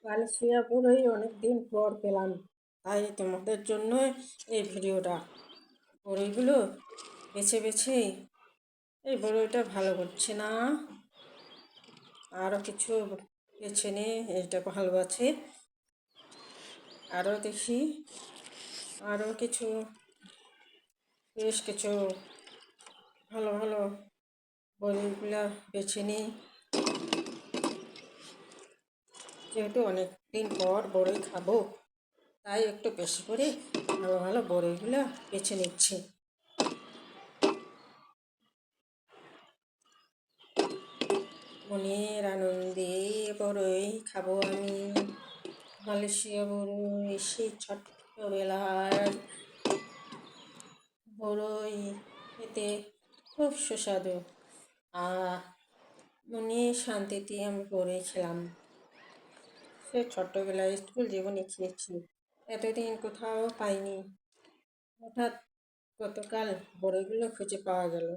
Malaysia বড়ই অনেক দিন পর পেলাম, তাই তোমাদের জন্য এই ভিডিওটা। বড়ইগুলো বেছে বেছে এই বড়ইটা ভালো হচ্ছে না, আরও কিছু বেছে নে, এটা ভালো আছে। আরও দেখি, আরও কিছু, বেশ কিছু ভালো ভালো বড়ইগুলা বেছে নিই, যেহেতু অনেক দিন পর বড়ই খাবো, তাই একটু বেশি করে ভালো ভালো বড়ইগুলো বেছে নিচ্ছি। মনের আনন্দে বড়ই খাবো আমি, মালয়েশিয়া বড়ই, সেই ছোট্টবেলার বড়ই খেতে খুব সুস্বাদু। মনে শান্তিতে আমি বড়ই খেলাম। সে ছোট্টবেলায় স্কুল জীবনে খেয়েছি, এতদিন কোথাও পাইনি। হঠাৎ গতকাল বড়ইগুলো খুঁজে পাওয়া গেল।